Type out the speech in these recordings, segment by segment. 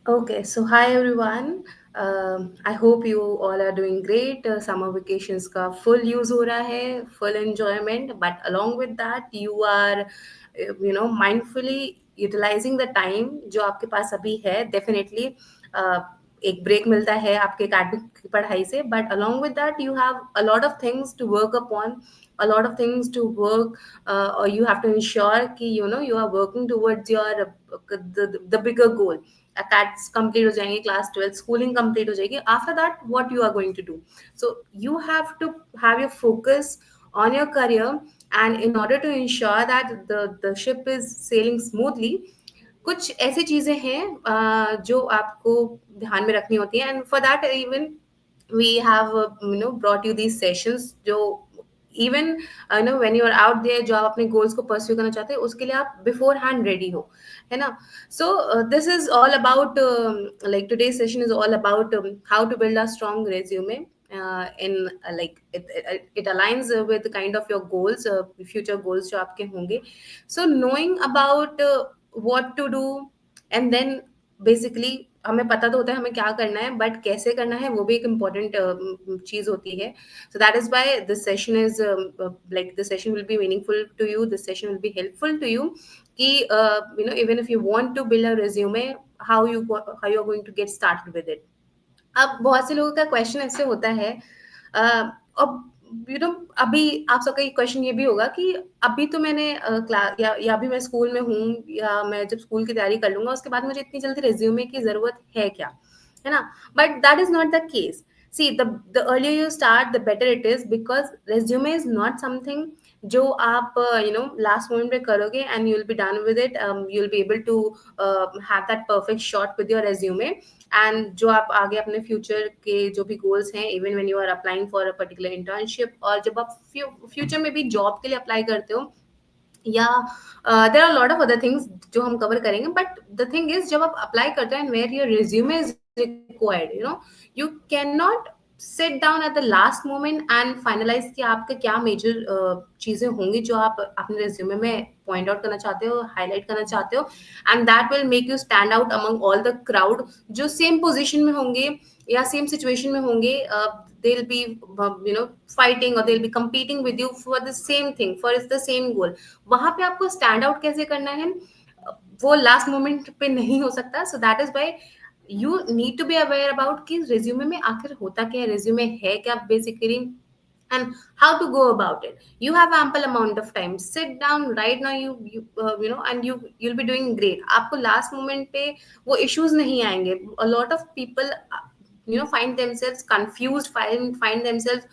Okay, so hi everyone. I hope you all are doing great. Summer vacations का full use हो रहा है, full enjoyment. But along with that, you are, mindfully utilizing the time जो आपके पास अभी है. Definitely, uh, एक break मिलता है आपके academic की पढ़ाई से. But along with that, you have a lot of things to work upon, a lot of things to work, or you have to ensure कि you are working towards your the bigger goal. कैट्स complete हो जाएंगे, class 12 schooling complete हो जाएगी. After that what you are going to do? So you have to have your focus on your career, and in order to ensure that the ship is sailing smoothly, कुछ ऐसी चीजें हैं जो आपको ध्यान में रखनी होती है. And for that even we have brought you these sessions जो even when you are out there, जो आप अपने गोल्स को परस्यू करना चाहते हैं, उसके लिए आप बिफोर हैंड रेडी हो, है ना. So this is all about, like today's session is all about how to build a strong resume, in like it aligns with the kind of your goals, future goals जो आपके होंगे. So knowing about what to do, and then basically हमें पता तो होता है हमें क्या करना है, बट कैसे करना है वो भी एक इम्पॉर्टेंट चीज होती है. So that is why this session is like this session will be meaningful to you, this session will be helpful to you कि even if you want to build a resume, how you are going to get started with it. अब बहुत से लोगों का question ऐसे होता है, अब अभी आप सबका एक क्वेश्चन ये भी होगा कि अभी तो मैंने क्लास या अभी मैं स्कूल में हूँ, या मैं जब स्कूल की तैयारी कर लूंगा उसके बाद मुझे इतनी जल्दी रेज्यूमे की जरूरत है क्या, है ना. But that is not the case. See, the earlier you start the better it is, because resume is not something जो आप लास्ट मोमेंट पे करोगे and you will be done with it. You will be able to have that perfect shot with your resume, and जो आप आगे अपने future के जो भी गोल्स हैं, even when you are applying for a particular internship, और जब आप फ्यूचर में भी जॉब के लिए अप्लाई करते हो, या there are lot of other things जो हम कवर करेंगे. बट द थिंग इज, जब आप अप्लाई करते हो and where your resume is required, you can not sit down at the last moment and finalise कि आपके क्या मेजर चीजें होंगी जो आप अपने रिज्यूमे में पॉइंट आउट करना चाहते हो, हाईलाइट करना चाहते हो, and that will make you stand out among all the crowd जो सेम पोजिशन में होंगे या सेम सिचुएशन में होंगे. they'll be fighting, or they'll be competing with you for the same thing, for the same goal. वहां पे आपको stand out कैसे करना है, वो लास्ट मोमेंट पे नहीं हो सकता. So that is why you need to be aware about कि रिज्यूमे में आखिर होता क्या है, रिज्यूमे है क्या basically, and how to go about it. You have ample amount of time, sit down right now, and you'll be doing great. आपको last moment पे वो issues नहीं आएंगे. A lot of people find themselves confused, find themselves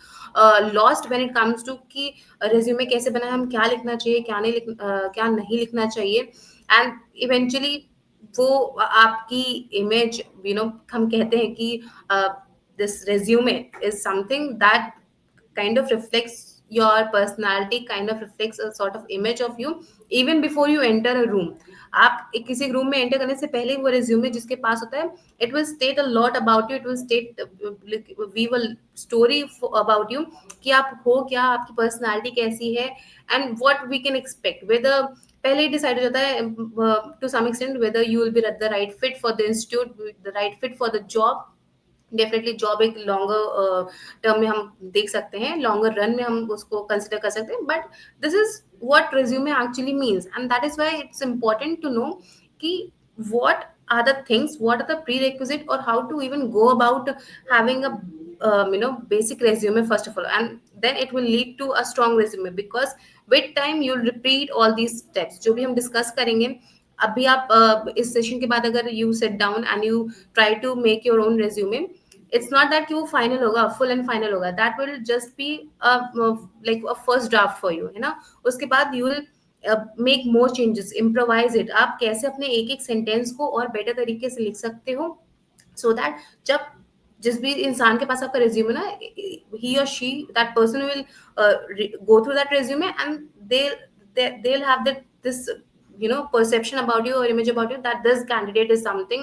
lost when it comes to कि resume कैसे बनाए, हम क्या लिखना चाहिए, क्या नहीं लिखना चाहिए. And eventually वो आपकी image, हम कहते हैं कि this resume is something that kind of reflects your personality, kind of reflects a sort of image of you even before you enter a room. आप किसी रूम में एंटर करने से पहले वो रिज्यूमे जिसके पास होता है, it will state a lot about you, it will state we will story about you कि आप हो क्या, आपकी पर्सनालिटी कैसी है, and what we can expect. Whether पहले ही डिसाइड हो जाता है to some extent whether you will be the right fit for the institute, the right fit for the job. Definitely job एक लॉन्गर टर्म में हम देख सकते हैं, लॉन्गर रन में हम उसको कंसिडर कर सकते हैं, but this is what resume actually means. And that is why it's important to know कि what are the things, what are the prerequisite, और how to even go about having a basic resume first of all, and then it will lead to a strong resume, because with time you'll repeat all these steps जो भी हम discuss करेंगे. अभी आप इस session के बाद अगर you sit down and you try to make your own resume, it's not that कि वो फाइनल होगा, फुल एंड फाइनल होगा. That will just be like a first draft for you, है ना. उसके बाद you will make more changes, improvise it. आप कैसे अपने एक एक सेंटेंस को और बेटर तरीके से लिख सकते हो, सो दैट जब जिस भी इंसान के पास आपका रेज्यूमे ना, ही और she, that person will go through that resume, and they'll have this perception about you or image about you, that this candidate is something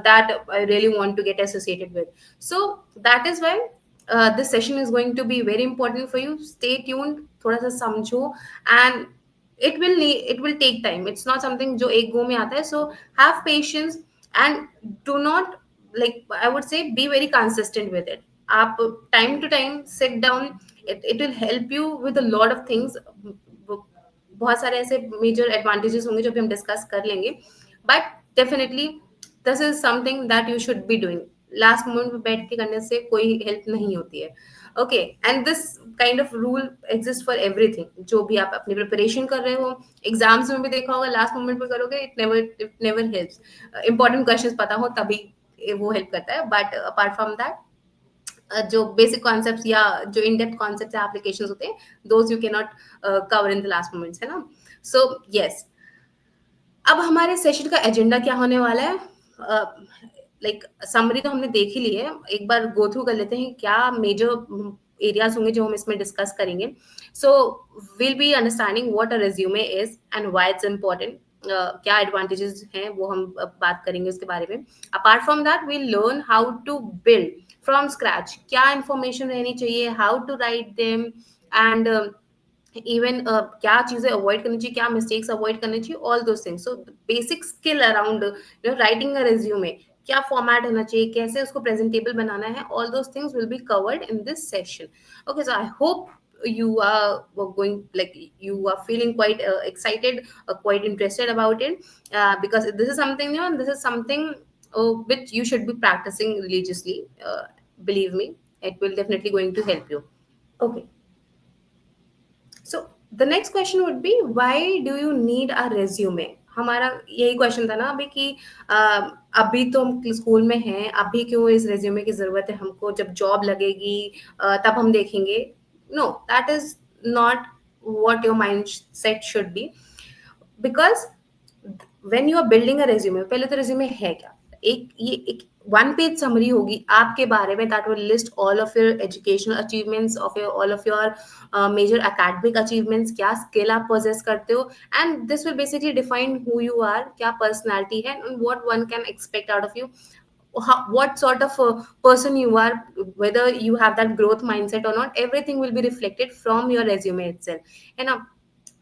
that I really want to get associated with. So that is why this session is going to be very important for you. Stay tuned, थोड़ा सा समझो, and it will take time. It's not something जो एक गो में आता है. So have patience, and do not, like, I would say, be very consistent with it. आप time to time sit down. It will help you with a lot of things. बहुत सारे ऐसे major advantages होंगे जो भी हम discuss कर लेंगे, but definitely this is something that you should be doing. Last moment पे बैठ के करने से कोई हेल्प नहीं होती है. Okay, and this kind of rule exist for everything. जो भी आप अपनी प्रिपरेशन कर रहे हो, एग्जाम्स में भी देखा होगा, लास्ट मोमेंट पे करोगे, it never helps. Important questions पता हो तभी वो हेल्प करता है, बट अपार्ट फ्रॉम दैट जो बेसिक कॉन्सेप्ट्स या जो इन डेप्थ कॉन्सेप्ट्स या एप्लीकेशंस होते हैं, those you can not cover in the last moments, है ना. सो यस, अब हमारे सेशन का एजेंडा क्या होने वाला है. लाइक समरी तो हमने देख ही ली है, एक बार गो थ्रू कर लेते हैं क्या मेजर एरियाज होंगे जो हम इसमें डिस्कस करेंगे. So will be understanding what a resume is and why it's important. क्या एडवांटेजेस हैं वो हम बात करेंगे उसके बारे में. Apart from that we learn how to build from scratch. क्या इंफॉर्मेशन रहनी चाहिए, how to write them, and even क्या चीजें अवॉइड करनी चाहिए, क्या मिस्टेक्स अवॉइड करनी चाहिए, all those things. So basic skill around writing a resume, क्या फॉर्मेट होना चाहिए, कैसे उसको प्रेजेंटेबल बनाना है, all those things will be covered in this session. Okay, so I hope you are going, like, you are feeling quite excited, quite interested about it, because this is something new and this is something which you should be practicing religiously. Believe me, it will definitely going to help you. Okay, so the next question would be why do you need a resume. हमारा यही question था ना अभी कि अभी तो हम school में हैं, अभी क्यों इस रेज्यूमे की जरूरत है हमको, जब जॉब लगेगी तब हम देखेंगे. No, that is not what your mindset should be. Because when you are building a resume, पहले तो रेज्यूमे है क्या. एक वन पेज समरी होगी आपके बारे में, that will list all of your educational achievements, of your all of your major academic achievements, क्या स्किल आप पोजेस करते हो, and this will basically define who you are, क्या पर्सनैलिटी है, and what one can expect out of you, what sort of a person you are, whether you have that growth mindset or not, everything will be reflected from your resume itself, है ना.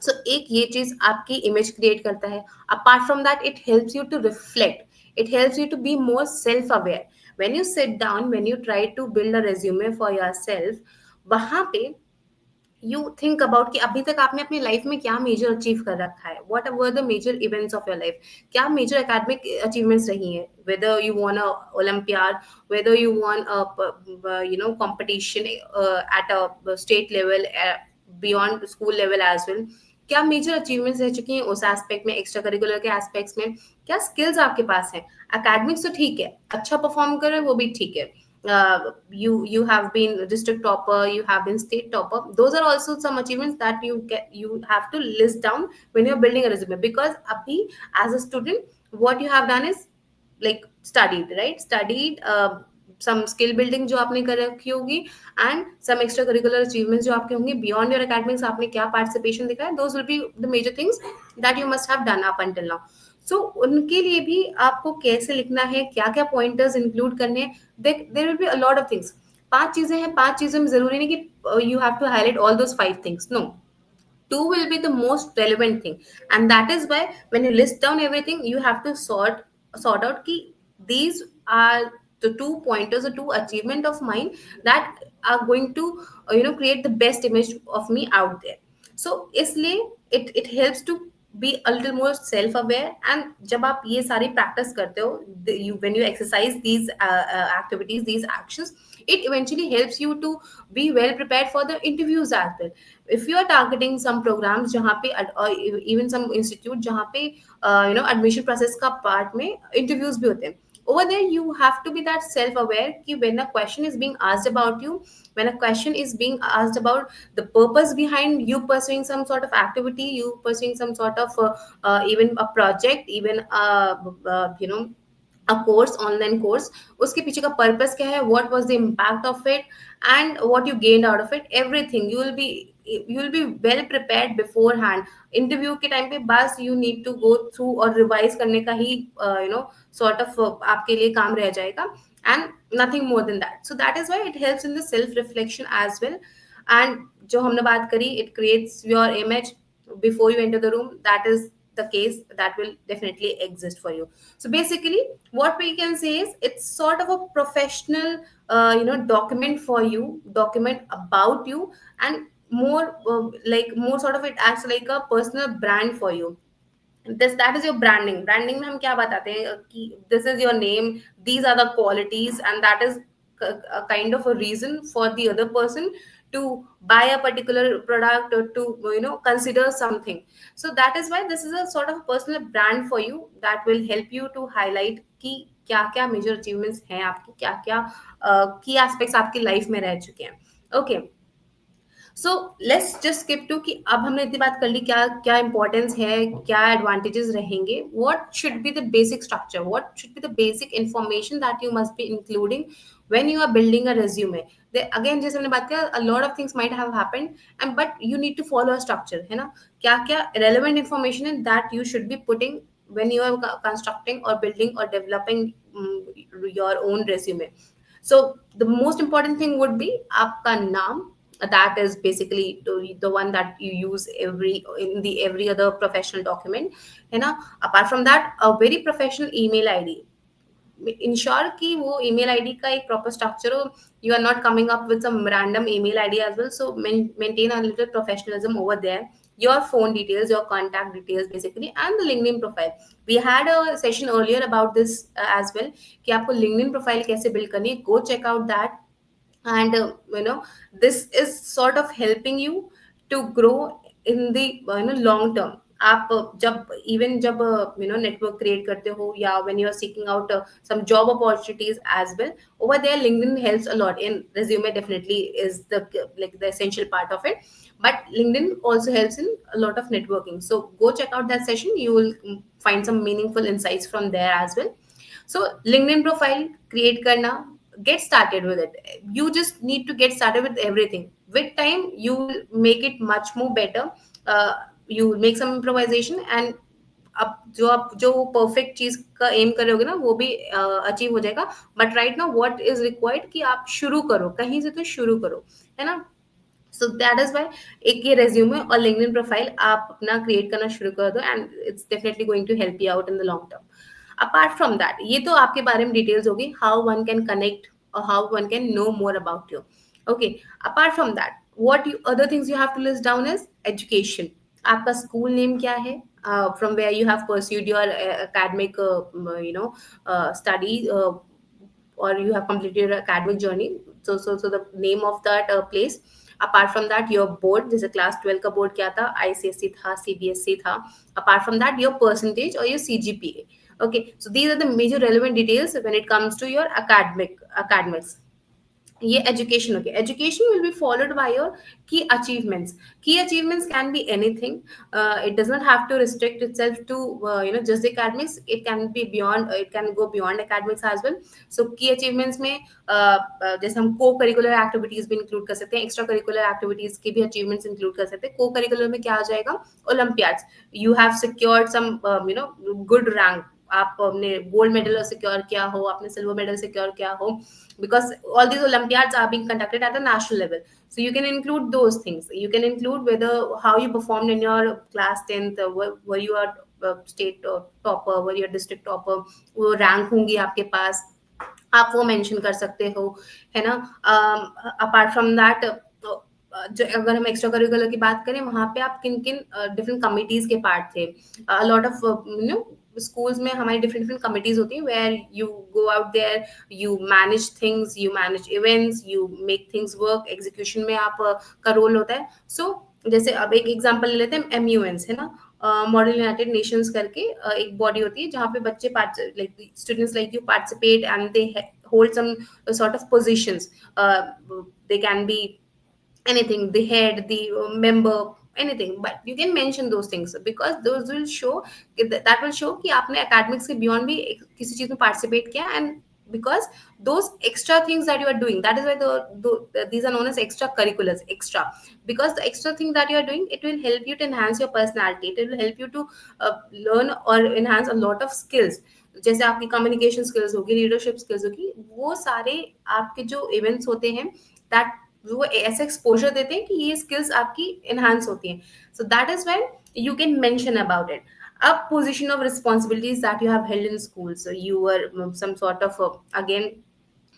सो एक ये चीज आपकी image create करता है. Apart from that it helps you to reflect, it helps you to be more self aware. When you sit down, when you try to build a resume for yourself, वहां पे you think about कि अभी तक आपने अपनी life में क्या major achieve कर रखा है, what were the major events of your life, क्या मेजर एकेडमिक अचीवमेंट्स रही हैं, whether you won a olympiad, whether you won competition at a state level, beyond school level as well. क्या major achievements रह चुकी हैं उस aspect में, extra curricular के एस्पेक्ट्स में, क्या स्किल्स आपके पास हैं. एकेडमिक्स तो ठीक है, अच्छा परफॉर्म कर रहे हैं वो भी ठीक है. You have been district topper, you have been state topper, those are also some achievements that you have to list down when you're building a resume. Because abhi, as a student, what you have done is, like, studied, right, studied some skill building जो आपने कर रखी होगी, and some extra curricular achievements जो आपके होंगे beyond your academics, आपने क्या participation दिखाया, those will be the major things that you must have done up until now. सो उनके लिए भी आपको कैसे लिखना है, क्या क्या पॉइंटर्स इंक्लूड करने हैं, there will be a lot of things. 5 चीजें हैं, 5 चीजों में जरूरी नहीं कि you have to highlight all those 5 things. No, two will be the most relevant thing, and that is why when you list down everything, you have to sort out ki these are the 2 pointers or 2 achievement of mine that are going to create the best image of me out there. So इसलिए it helps to be a little more self aware. And जब आप ये सारी practice करते हो, when you exercise these activities, these actions, it eventually helps you to be well prepared for the interviews as well. If you are targeting some programs जहाँ पे or even some institute जहाँ पे admission process का part में interviews भी होते हैं, over there you have to be that self aware कि when a question is being asked about you, when a question is being asked about the purpose behind you pursuing some sort of activity, you pursuing some sort of even a project, even a course, online course, उसके पीछे का purpose क्या है, what was the impact of it, and what you gained out of it, everything you will be well prepared beforehand. Interview के time पे बस you need to go through और revise करने का ही sort of आपके लिए काम रह जाएगा, and nothing more than that. So that is why it helps in the self reflection as well. And जो हमने बात करी, it creates your image before you enter the room. That is the case that will definitely exist for you. So basically what we can say is it's sort of a professional document for you, document about you, and more like more sort of it acts like a personal brand for you. This that is your branding. Branding में हम क्या बताते हैं कि this is your name, these are the qualities, and that is a kind of a reason for the other person to buy a particular product or to consider something. So that is why this is a sort of personal brand for you that will help you to highlight कि क्या क्या major achievements हैं आपकी, क्या क्या की aspects आपकी life में रह चुके हैं. Okay, so let's just skip to कि अब हमने इतनी बात कर ली क्या क्या इंपॉर्टेंस है, क्या एडवांटेजेस रहेंगे, what should be the basic structure, what should be the basic information that you must be including when you are building a resume. Again जैसे हमने बात किया, a lot of things might have happened and but you need to follow a structure, है ना. क्या क्या relevant information है that you should be putting when you are constructing or building or developing your own resume. So the most important thing would be आपका नाम, that is basically the one that you use every in the every other professional document, है ना. Apart from that, a very professional email id, ensure कि वो email ID का एक proper structure हो. You are not coming up with some random email ID as well, so maintain a little professionalism over there. Your phone details, your contact details basically, and the LinkedIn profile. We had a session earlier about this as well कि आपको LinkedIn profile कैसे build करनी है. Go check out that. And this is sort of helping you to grow in the long term. आप जब even जब network create करते हो या when you are seeking out some job opportunities as well, over there LinkedIn helps a lot. In resume definitely is the like the essential part of it, but LinkedIn also helps in a lot of networking. So go check out that session, you will find some meaningful insights from there as well. So LinkedIn profile create karna, get started with it. You just need to get started with everything. With time you will make it much more better. You will make some improvisation, and अब जो आप जो perfect चीज का M कर रहे होगे ना वो भी अचीव हो जाएगा. But right now what is required कि आप शुरू करो, कहीं से तो शुरू करो, है ना. सो दैट इज वाई एक ये रेज्यूमे और लिंक्डइन प्रोफाइल आप अपना क्रिएट करना शुरू कर दो, and it's definitely going to help you out in the long term. Apart from that, ये तो आपके बारे में डिटेल्स होगी, हाउ वन कैन कनेक्ट और how one can know more about you. Okay, apart from that what you other things you have to list down is education. आपका school name क्या है, from where you have pursued your academic study, or you have completed your academic journey. So the name of that place. Apart from that, your board, जैसे class 12 का board क्या था, ICSE था, CBSE था. Apart from that, your percentage or your CGPA. Okay, so these are the major relevant details when it comes to your academics. ये education हो गया. Education will be followed by your key achievements. Key achievements can be anything. It does not have to restrict itself to just academics. It can be beyond, it can go beyond academics as well. So key achievements में जैसे हम को curricular activities भी include कर सकते हैं, extra curricular activities की भी अचीवमेंट्स इंक्लूड कर सकते हैं. को करिकुलर में क्या आ जाएगा, olympiads. You have secured some good rank, आपने गोल्ड मेडल सिक्योर किया हो, आपने सिल्वर मेडल सिक्योर किया हो, because all these olympiads are being conducted at a national level. So you can include those things. You can include whether how you performed in your class 10th, were you a state topper, were you a district topper, वो rank होंगी आपके पास, आप वो mention कर सकते हो, है ना. अपार्ट फ्रॉम दैट, अगर हम एक्स्ट्रा करिकुलर की बात करें, वहां पे आप किन किन डिफरेंट कमिटीज के पार्ट थे. लॉट ऑफ स्कूल्स में हमारी डिफरेंट डिफरेंट कमिटीज होती हैं, where you go out there, you manage things, you manage events, you make things work. Execution में आप का रोल होता है. सो जैसे अब एक एग्जांपल ले लेते हैं, MUNs, है ना. मॉडल यूनाइटेड नेशंस करके एक बॉडी होती है जहाँ पे बच्चे like students like you participate and they hold some sort of positions. They can be anything, the head, the member, anything, but you can mention those things because those will show, that will show कि आपने academics के beyond भी किसी चीज में participate किया. And because those extra things that you are doing, that is why these are known as extra curriculars. Extra, because the extra thing that you are doing, it will help you to enhance your personality, it will help you to learn or enhance a lot of skills. जैसे आपकी communication skills होगी, leadership skills होगी, वो सारे आपके जो events होते हैं, दैट वो ऐसे एक्सपोजर देते हैं कि ये स्किल्स आपकी एनहांस होती हैं. सो that is when you can mention about it. a position of responsibilities that you have held in school. So you were some sort of again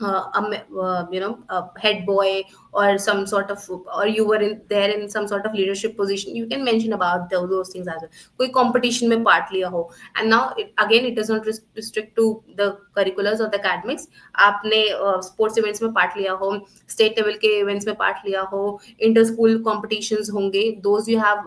a head boy, or some sort of, or you were in there in some sort of leadership position, you can mention about those things as well. कोई competition में part लिया हो, and now again it does not restrict to the curriculars or the academics. आपने sports events में part लिया हो, state level के events में part लिया हो, inter school competitions होंगे, those you have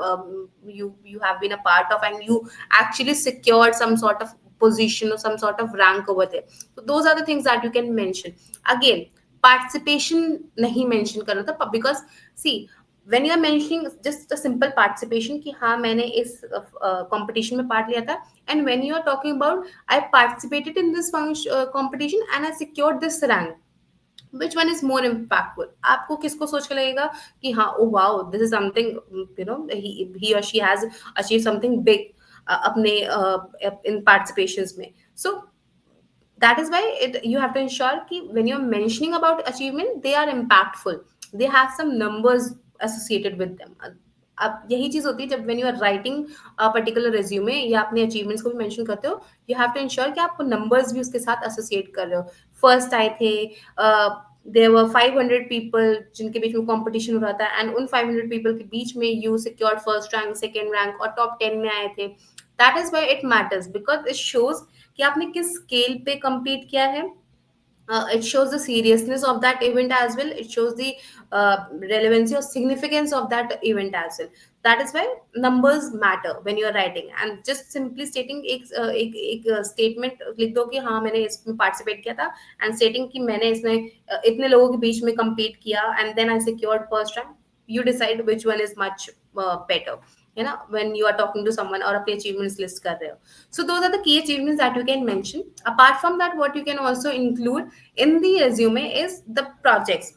you have been a part of, and you actually secured some sort of position or some sort of rank over there. So those are the things that you can mention. Again, participation नहीं mention करना था, because see, when you are mentioning just a simple participation कि हाँ मैंने इस competition में part लिया था, and when you are talking about I participated in this competition and I secured this rank, which one is more impactful? आपको किसको सोच के लगेगा कि हाँ, oh wow, this is something, he or she has achieved something big अपने in participations में. So that is why you have to ensure कि when you're mentioning about achievement, they are impactful, they have some numbers associated with them. अब यही चीज होती है जब when you are writing a particular resume या अपने achievements को भी mention करते हो, you have to ensure कि आप numbers भी उसके साथ associate कर रहे हो. First आए थे, there were 500 people जिनके बीच में competition हो रहा था, and उन 500 people के बीच में you secured first rank, second rank और top 10 में आए थे. That is why it matters, because it shows कि आपने किस स्केल पे compete किया है. It shows the seriousness of that event as well. It shows the relevancy or significance of that event as well. That is why numbers matter when you are writing. And just simply stating एक statement लिख दो कि हाँ मैंने इसमें participate किया था, and stating कि मैंने इसमें इतने लोगों के बीच में compete किया and then I secured first rank. You decide which one is much better, when you are talking to someone or अपने achievements list कर रहे हो. So those are the key achievements that you can mention. Apart from that, what you can also include in the resume is the projects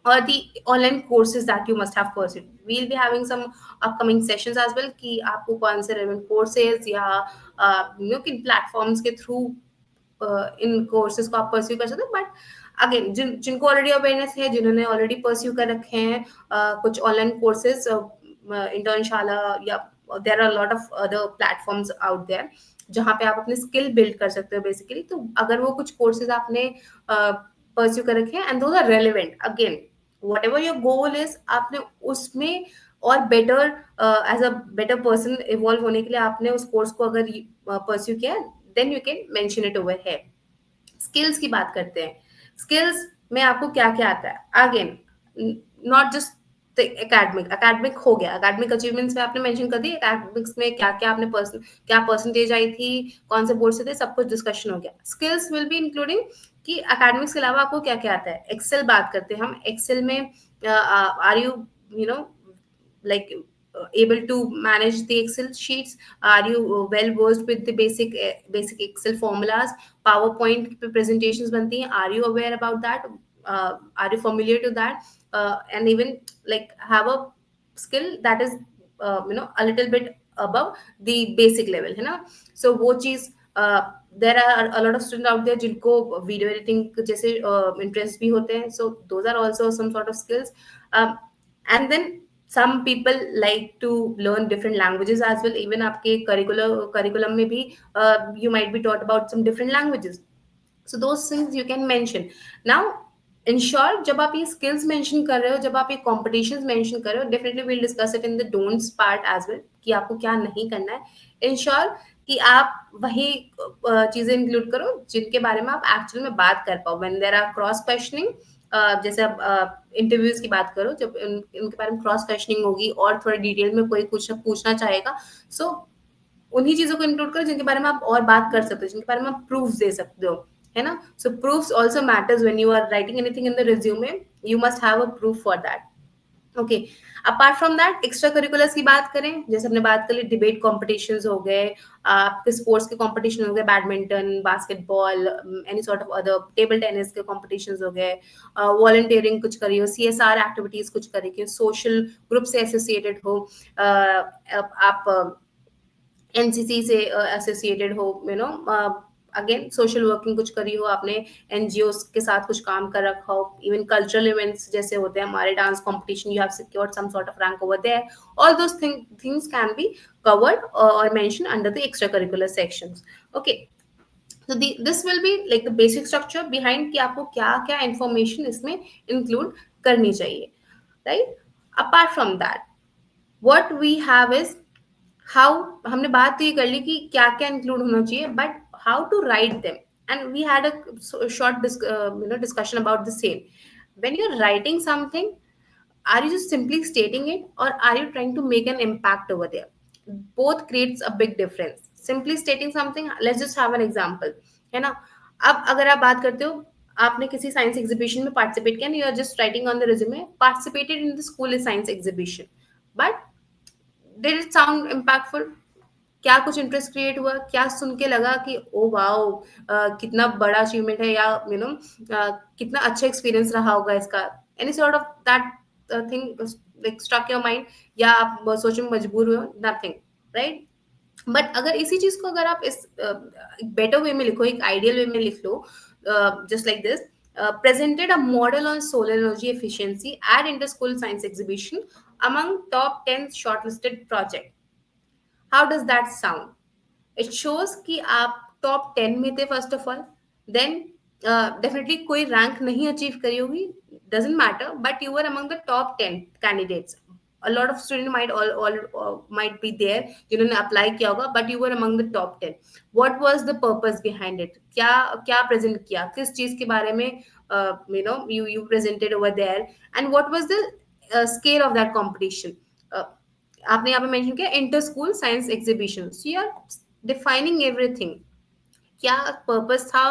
or the online courses that you must have pursued. We'll be having some upcoming sessions as well कि आपको कौन से relevant courses या किन platforms के through इन courses को आप pursue कर सकते हो. बट अगेन जिनको ऑलरेडी अवेयरनेस है, जिन्होंने ऑलरेडी परस्यू कर रखे हैं कुछ ऑनलाइन कोर्सेज, इंटर्नशाला, या there are lot of other platforms out there जहाँ पे आप अपने स्किल बिल्ड कर सकते हो बेसिकली. तो अगर वो कुछ कोर्सेज आपने परस्यू कर रखे हैं and those are relevant, again whatever your goal is, आपने उसमें और better as a better person evolve होने के लिए आपने उस कोर्स को अगर परस्यू किया, then you can mention it over है. स्किल्स की बात करते हैं. स्किल्स में आपको क्या क्या आता है? Again, not just academic. Academic हो गया, एकेडमिक अचीवमेंट्स में आपने मेंशन कर दी. एकेडमिक्स में क्या क्या आपने क्या परसेंटेज आई थी, कौन से बोर्ड से थे, सब कुछ डिस्कशन हो गया. स्किल्स विल बी इंक्लूडिंग कि एकेडमिक्स के अलावा आपको क्या क्या आता है. एक्सेल बात करते हैं हम. एक्सेल में are you you know like able to manage the excel sheets? Are you well versed with the basic excel formulas? PowerPoint पे presentations बनती हैं, are you aware about that? Are you familiar to that? And even like have a skill that is a little bit above the basic level, है ना. So वो चीज there are a lot of students out there जिनको video editing जैसे interest भी होते हैं. So those are also some sort of skills. And then some people like to learn different languages as well. Even आपके curriculum में भी you might be taught about some different languages. So those things you can mention. Now ensure जब आप ये skills mention कर रहे हो, जब आप ये competitions mention कर रहे हो, definitely we'll discuss it in the don'ts part as well कि आपको क्या नहीं करना है. Ensure कि आप वही चीजें इंक्लूड करो जिनके बारे में आप एक्चुअल में बात कर पाओ. When there are cross questioning, जैसे आप इंटरव्यूज की बात करो, जब इनके बारे में क्रॉस क्वेश्चनिंग होगी और थोड़ा डिटेल में कोई कुछ पूछना चाहेगा, सो उन्हीं चीजों को इंक्लूड करो जिनके बारे में आप और बात कर सकते हो, जिनके बारे में आप प्रूफ दे सकते हो, है ना. So proofs also matters when you are writing anything in the resume. You must have a proof for that. Okay. Apart from that, extra curriculars की बात करें, जैसे हमने बात कर ली, डिबेट कॉम्पिटिशन्स हो गए, आपके स्पोर्ट्स के कॉम्पिटिशन हो गए, badminton, basketball, any sort of other, table tennis के कॉम्पिटिशन्स हो गए, वॉलंटियरिंग कुछ करी हो, CSR एक्टिविटीज कुछ करी हो, सोशल ग्रुप से एसोसिएटेड हो, आप NCC से एसोसिएटेड हो, अगेन सोशल वर्किंग कुछ करी हो आपने, एनजीओ के साथ कुछ काम कर रखा हो, इवन कल्चरल इवेंट्स जैसे होते हैं हमारे dance competition, you have secured some sort of rank over there, all those things can be covered or mentioned under the extracurricular sections. Okay, so this will be like the basic structure behind कि आपको क्या क्या information इसमें include करनी चाहिए, right? Apart from that, what we have is how, हमने बात तो ये कर ली कि क्या क्या इंक्लूड होना चाहिए, but how to write them, and we had a short discussion about the same. When you're writing something, are you just simply stating it, or are you trying to make an impact over there? Both creates a big difference. Simply stating something, let's just have an example, है ना? अब अगर आप बात करते हो, आपने किसी साइंस एग्जीबिशन में पार्टिसिपेट किया, you are just writing on the resume, participated in the school science exhibition, but did it sound impactful? क्या कुछ इंटरेस्ट क्रिएट हुआ? क्या सुन के लगा कि ओ वाओ, कितना बड़ा अचीवमेंट है, या कितना अच्छा एक्सपीरियंस रहा होगा इसका? Any sort of that thing like struck your mind, या आप सोचने में मजबूर हुए? Nothing, right? बट अगर इसी चीज को अगर आप इस बेटर वे में लिखो, एक आइडियल वे में लिख लो, just like this, presented a model on solar energy efficiency at inter-school science exhibition among top 10 shortlisted project. How does that sound? It shows कि आप टॉप 10 में थे first of all, then definitely कोई rank नहीं achieve करी होगी, doesn't matter, but you were among the top 10 candidates. A lot of student might be there जिन्होंने apply किया होगा, but you were among the top 10. What was the purpose behind it? क्या क्या present किया, किस चीज के बारे में you presented over there, and what was the scale of that competition? आपने यहाँ पे मेंशन किया inter school science exhibition, so you are defining everything. क्या पर्पस था,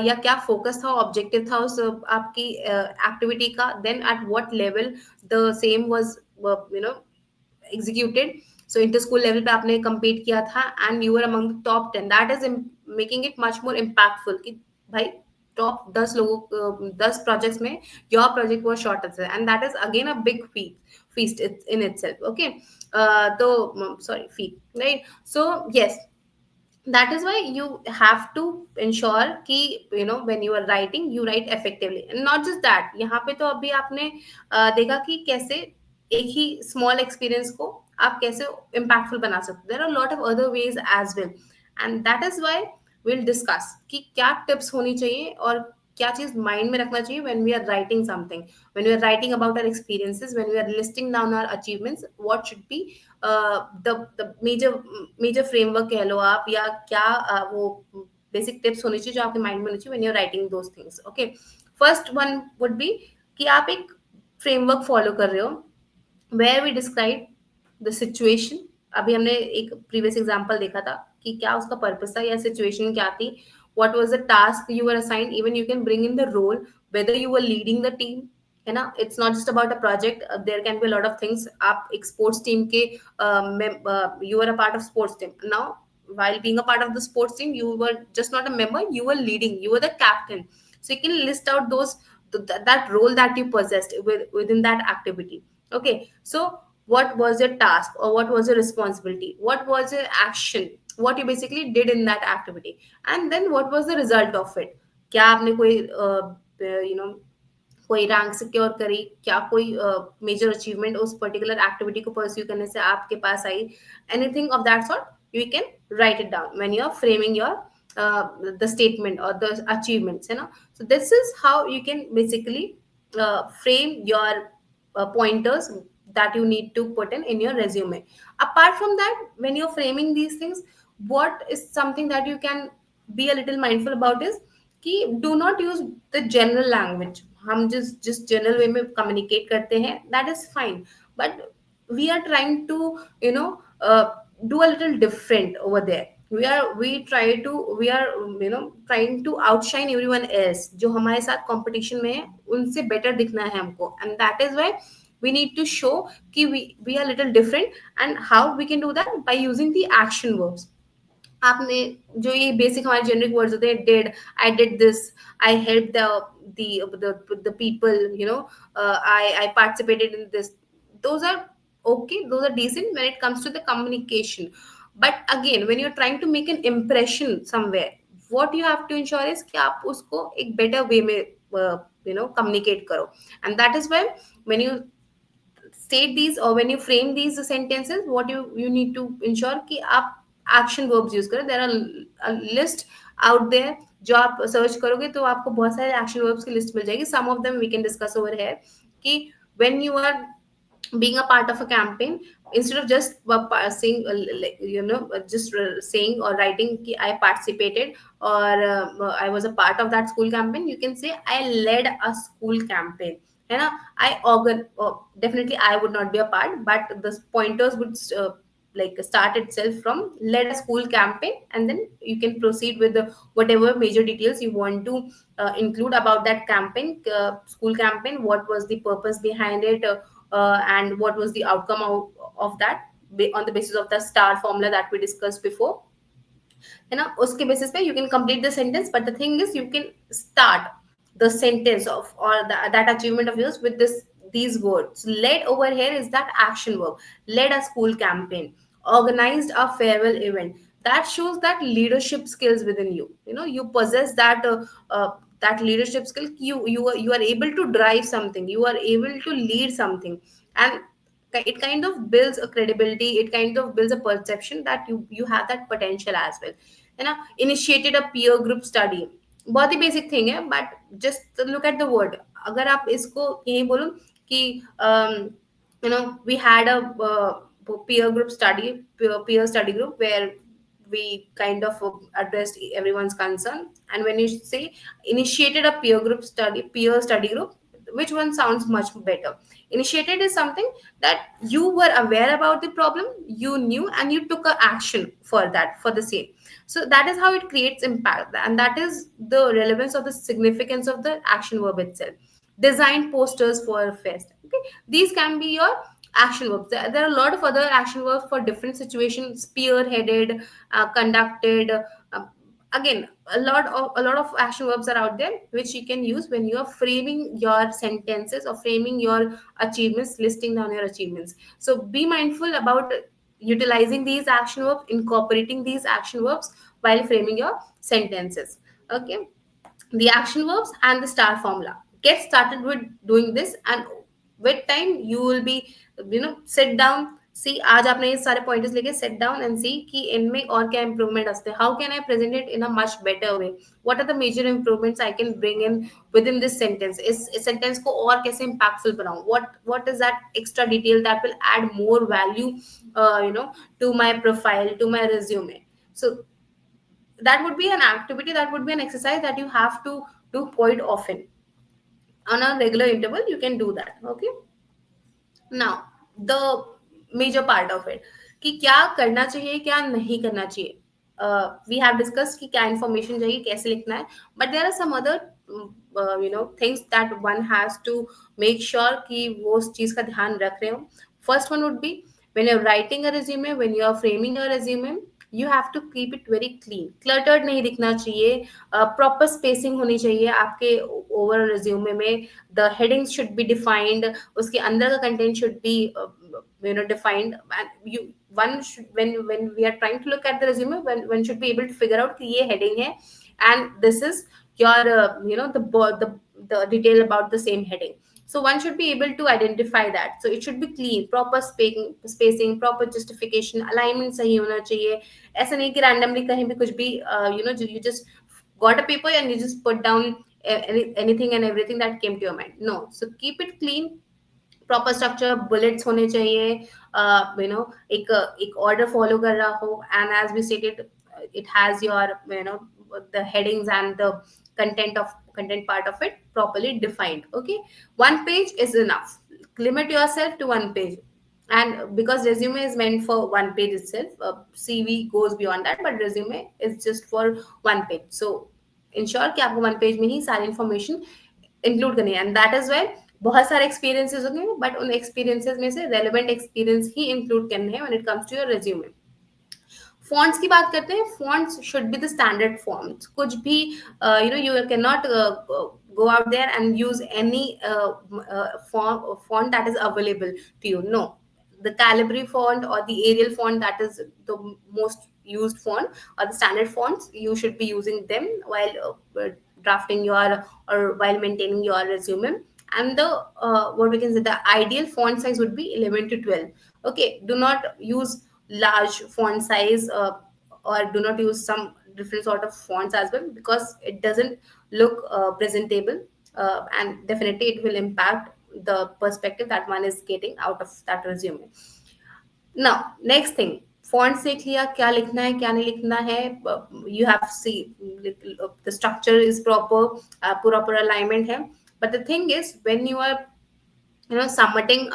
या क्या फोकस था, ऑब्जेक्टिव था उस आपकी एक्टिविटी का, then at what level the same was executed. So inter school level पे आपने compete किया था, and you are among the top 10. That is making it much more impactful कि भाई टॉप 10 लोगों 10 प्रोजेक्ट्स में your project was shortest, and that is again a big feast in itself. Okay, so sorry, feat, right? So yes, that is why you have to ensure कि when you are writing, you write effectively. And not just that, यहाँ पे तो अभी आपने देखा कि कैसे एक ही small experience को आप कैसे impactful बना सकते. There are a lot of other ways as well, and that is why we'll discuss कि क्या tips होनी चाहिए और क्या चीज माइंड में रखना चाहिए when we are writing something, when we are writing about our experiences, when we are listing down our achievements, what should be the major framework कह लो आप, या क्या वो बेसिक टिप्स होनी चाहिए जो आपके माइंड में होनी चाहिए when you are writing those things. Okay, first one would be कि आप एक फ्रेमवर्क फॉलो कर रहे हो where we describe the situation. अभी हमने एक प्रीवियस एग्जांपल देखा था कि क्या उसका पर्पस था या सिचुएशन क्या थी, what was the task you were assigned, even you can bring in the role, whether you were leading the team, है ना? It's not just about a project, there can be lot of things. आप एक sports team के you were a part of sports team. Now while being a part of the sports team, you were just not a member, you were leading, you were the captain. So you can list out those that role that you possessed within that activity. Okay, so what was your task, or what was your responsibility, what was your action, what you basically did in that activity, and then what was the result of it. क्या आपने कोई कोई rank secure करी, क्या कोई major achievement उस particular activity को pursue करने से आपके पास आई, anything of that sort you can write it down when you are framing your the statement or the achievements, so this is how you can basically frame your pointers that you need to put in your resume. Apart from that, when you're framing these things, what is something that you can be a little mindful about is कि do not use the general language. हम जिस जिस general way में communicate करते हैं that is fine, but we are trying to do a little different over there. We are trying to outshine everyone else. जो हमारे साथ कंपटीशन में है उनसे बेटर दिखना है हमको, and that is why we need to show कि we are little different. And how we can do that? By using the action verbs. आपने जो ये बेसिक हमारे जेनरिक वर्ड्स होते हैं, did, I did this, I help the people, I participated in this, those are okay, those are decent when it comes to the communication. But again, when you're trying to make an impression somewhere, what you have to ensure is कि आप उसको एक better way में communicate करो. And that is why when you state these or when you frame these sentences, what you need to ensure कि आप action verbs use करें. There are a list out there, जो आप search करोगे तो आपको बहुत सारे action verbs की list मिल जाएगी. Some of them we can discuss over here कि when you are being a part of a campaign, instead of just saying just saying or writing ki I participated or I was a part of that school campaign, you can say I led a school campaign, है ना. Definitely I would not be a part, but the pointers would start itself from led a school campaign, and then you can proceed with the whatever major details you want to include about that campaign, school campaign, what was the purpose behind it, and what was the outcome of that, on the basis of the star formula that we discussed before, है ना. उसके basis पे you can complete the sentence, but the thing is you can start the sentence of or that achievement of yours with these words. Led over here is that action verb. Led a school campaign, organized a farewell event. That shows that leadership skills within you. You possess that leadership skill. You are able to drive something. You are able to lead something, and it kind of builds a credibility. It kind of builds a perception that you have that potential as well, है ना. Initiated a peer group study, बहुत ही basic thing है, but just look at the word. अगर आप इसको यही बोलो कि we had a peer group study, peer study group where we kind of addressed everyone's concern. And when you say initiated a peer study group, which one sounds much better? Initiated is something that you were aware about the problem, you knew, and you took a action for that, for the same. So that is how it creates impact, and that is the relevance of the significance of the action verb itself. Design posters for a fest. Okay, these can be your action verbs. There are a lot of other action verbs for different situations. Spearheaded, conducted. Again, a lot of action verbs are out there which you can use when you are framing your sentences or framing your achievements, listing down your achievements. So be mindful about utilizing these action verbs, incorporating these action verbs while framing your sentences. Okay, the action verbs and the star formula. Get started with doing this, and with time you will be, sit down, see, आज आपने ये सारे pointers लेके sit down and see कि इनमें और क्या improvement आते हैं. How can I present it in a much better way? What are the major improvements I can bring in within this sentence? इस sentence को और कैसे impactful बनाऊं? What is that extra detail that will add more value, to my profile, to my resume? So that would be an activity, that would be an exercise that you have to do quite often on a regular interval. You can do that. Okay, now the major part of it, कि क्या करना चाहिए, क्या नहीं करना चाहिए. We have discussed कि क्या information चाहिए, कैसे लिखना है, but there are some other things that one has to make sure कि वो उस चीज का ध्यान रख रहे हो. First one would be, when you're writing a resume, when you're framing a resume, you have to keep it very clean. Cluttered नहीं दिखना चाहिए. Proper spacing होनी चाहिए आपके ओवरऑल resume में. The headings should be defined. उसके अंदर का content should be defined. And one should, when we are trying to look at the resume, one should be able to figure out कि ये heading है, and this is your the detail about the same heading. So one should be able to identify that. So it should be clean, proper spacing, proper justification, alignment सही होना चाहिए. ऐसा नहीं कि randomly कहीं भी कुछ भी you just got a paper and you just put down anything and everything that came to your mind. No, so keep it clean, proper structure, bullets होने चाहिए, एक ऑर्डर फॉलो कर रहा हो, and as we stated, it has your the headings and the content part of it properly defined. Okay, one page is enough. Limit yourself to one page. And because resume is meant for one page itself, CV goes beyond that, but resume is just for one page. So ensure कि आपको one page में ही सारी information include करनी है. And that is Y बहुत सारे experiences होंगे, but उन एक्सपीरियंसेस में से रेलेवेंट एक्सपीरियंस ही इंक्लूड करने हैं when it comes to your resume. Fonts की बात करते हैं. Fonts should be the standard fonts. कुछ भी you can not go out there and use any font that is available to you. No, the Calibri font or the Arial font, that is the most used font or the standard fonts, you should be using them while drafting your or while maintaining your resume. And the what we can say, the ideal font size would be 11 to 12. Okay, do not use large font size, or do not use some different sort of fonts as well, because it doesn't look presentable, and definitely it will impact the perspective that one is getting out of that resume. Now next thing, font सीख लिया, क्या लिखना है क्या नहीं लिखना है, you have see the structure is proper, proper alignment है. But the thing is, when you are submitting,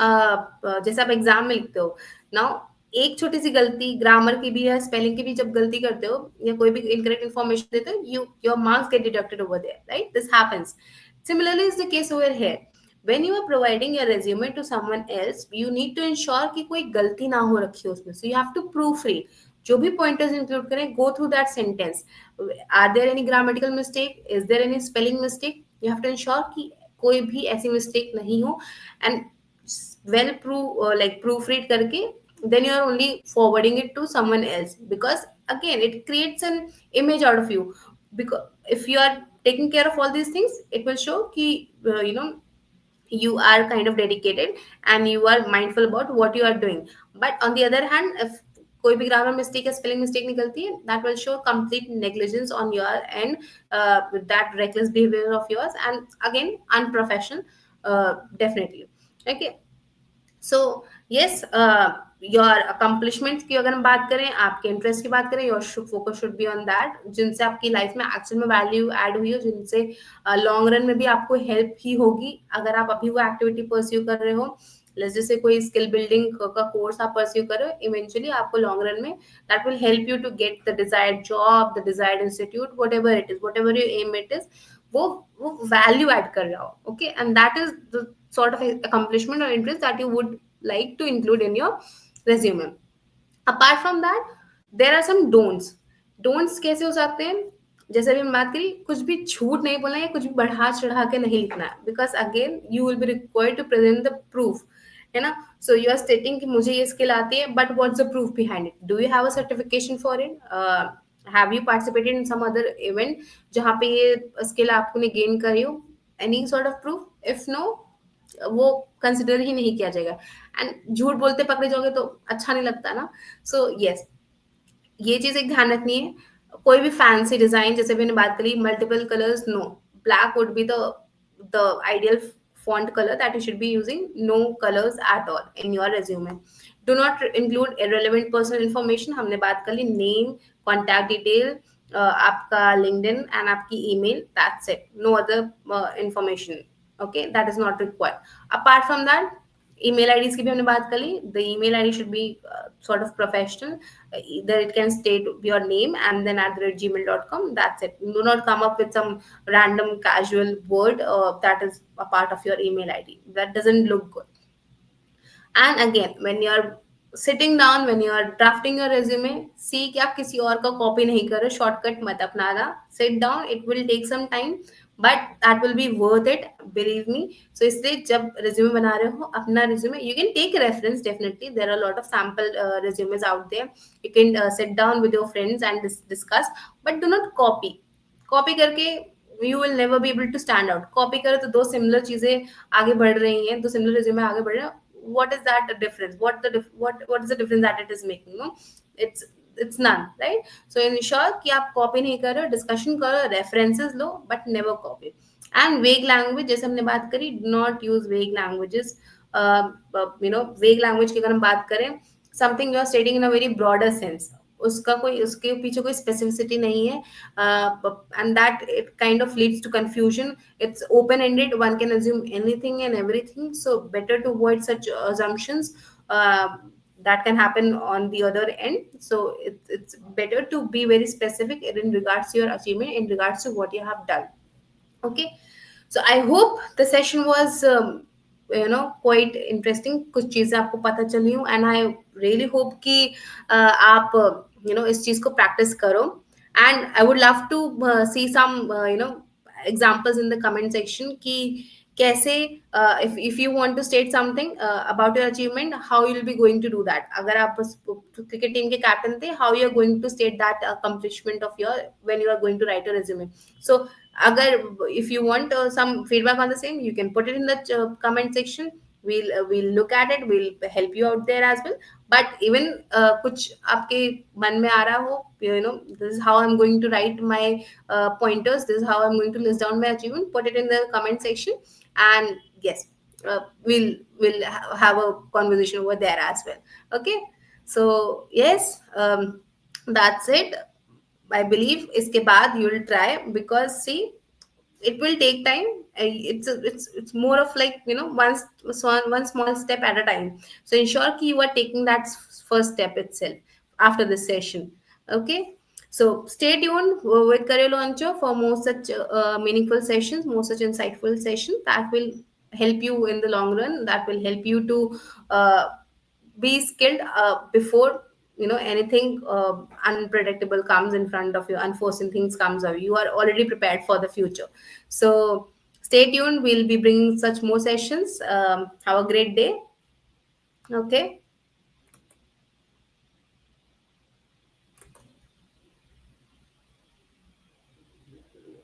जैसे आप एग्जाम में लिखते हो नाउ, एक छोटी सी गलती ग्रामर की भी या स्पेलिंग की भी जब गलती करते हो या कोई भी इनकरेक्ट इन्फॉर्मेशन देते हो, you your marks get deducted over there, right? This happens. Similarly is the case over here. When you are providing your resume to someone else, you need to ensure कि कोई गलती ना हो रखी हो उसमें. So you have to proofread. जो भी pointers include करें, go through that sentence. Are there any grammatical mistake? Is there any spelling mistake? You have to ensure कि कोई भी ऐसी mistake नहीं हो, and well proofread करके then you are only forwarding it to someone else, because again it creates an image out of you. Because if you are taking care of all these things, it will show कि you are kind of dedicated and you are mindful about what you are doing. But on the other hand, if कोई भी grammar mistake या spelling mistake निकलती है, that will show complete negligence on your end, with that reckless behavior of yours, and again unprofessional, definitely. Okay. So yes, your accomplishments की अगर हम बात करें, आपके इंटरेस्ट की बात करें, your focus should be on that, जिनसे आपकी लाइफ में एक्चुअल में वैल्यू ऐड हुई हो, जिनसे लॉन्ग रन में भी आपको हेल्प ही होगी. अगर आप अभी वो एक्टिविटी परस्यू कर रहे हो, जैसे कोई स्किल बिल्डिंग का कोर्स आप परस्यू कर रहे हो, इवेंचुअली आपको लॉन्ग रन में that will help you to get the desired job, the desired institute, whatever it is, whatever you aim it is, वो वैल्यू ऐड कर रहा हो. Okay, and that is the sort of accomplishment or interest that you would like to include in your resume. Apart from that, there are some don'ts कैसे हो सकते हैं? जैसे अभी हम बात करी, कुछ भी झूठ नहीं बोलना है, कुछ भी बढ़ा चढ़ा के नहीं लिखना है, because again you will be required to present the proof, है ना? सो यू आर स्टेटिंग कि मुझे ये स्किल आती है, but what's the proof behind it? Do you have a certification for it? Have you participated in some other event जहाँ पे ये स्किल आपने गेन करी हो? Any sort of proof? If no, वो कंसिडर ही नहीं किया जाएगा. एंड झूठ बोलते पकड़े जाओगे तो अच्छा नहीं लगता ना. सो यस, ये चीज एक ध्यान रखनी है. कोई भी फैंसी डिजाइन, जैसे मैंने बात करी, multiple colours, no. Black would be the ideal font color that you should be using. No colors at all in your resume. Do not include irrelevant personal information. हमने बात कर ली, name, contact detail, आपका LinkedIn and आपकी email. That's it. No other information. Okay, that is not required. Apart from that, email IDs की भी हमने बात कर ली. The email ID should be sort of professional. Either it can state your name and then @gmail.com. That's it. Do not come up with some random casual word that is a part of your email ID. That doesn't look good. And again, when you're sitting down, when you're drafting your resume, see कि आप किसी और का copy नहीं कर रहे, shortcut मत अपनाना. Sit down, it will take some time, but that will be worth it, believe me. So इसलिए जब resume बना रहे हो, अपना resume, you can take a reference. Definitely there are a lot of sample resumes out there. You can sit down with your friends and discuss, but do not copy. Copy करके you will never be able to stand out. Copy करो तो दो similar चीजें आगे बढ़ रही हैं, दो सिमिलर रिज्यूमे आगे बढ़ रहे हैं. What is that difference? What is the difference that it is making? No, it's none, right? So ensure कि आप कॉपी नहीं कर रहे हो, डिस्कशन करो, रेफरेंसेस लो, but never copy. And vague language, जैसे हमने बात करी, do not use vague languages. Vague language की अगर हम बात करें, something you are stating in a very broader sense, उसका कोई, उसके पीछे कोई स्पेसिफिसिटी नहीं है, and that it kind of leads to confusion. It's open ended, one can assume anything and everything, so better to avoid such assumptions that can happen on the other end. So it's better to be very specific in regards to your achievement, in regards to what you have done. Okay, so I hope the session was quite interesting. कुछ चीजें आपको पता चली हूँ, and I really hope कि आप इस चीज को practice करो. And I would love to see some examples in the comment section कि कैसे, if you want to state something about your achievement, how you'll be going to do that. अगर आप क्रिकेट टीम के captain थे, how you are going to state that accomplishment of your, when you are going to write your resume. So अगर, if you want some feedback on the same, you can put it in the comment section. We'll look at it, we'll help you out there as well. But even कुछ आपके मन में आ रहा हो, this is how I'm going to write my pointers, this is how I'm going to list down my achievement, put it in the comment section. And yes, we'll have a conversation over there as well. Okay, so yes, that's it. I believe iske baad you'll try, because see, it will take time. It's more of like, one small step at a time. So ensure ki you are taking that first step itself after this session. Okay, so stay tuned with Career Launcher for more such meaningful sessions, more such insightful sessions that will help you in the long run, that will help you to uh, be skilled before anything unpredictable comes in front of you, unforeseen things comes up, you are already prepared for the future. So stay tuned, we'll be bringing such more sessions. Have a great day. Okay.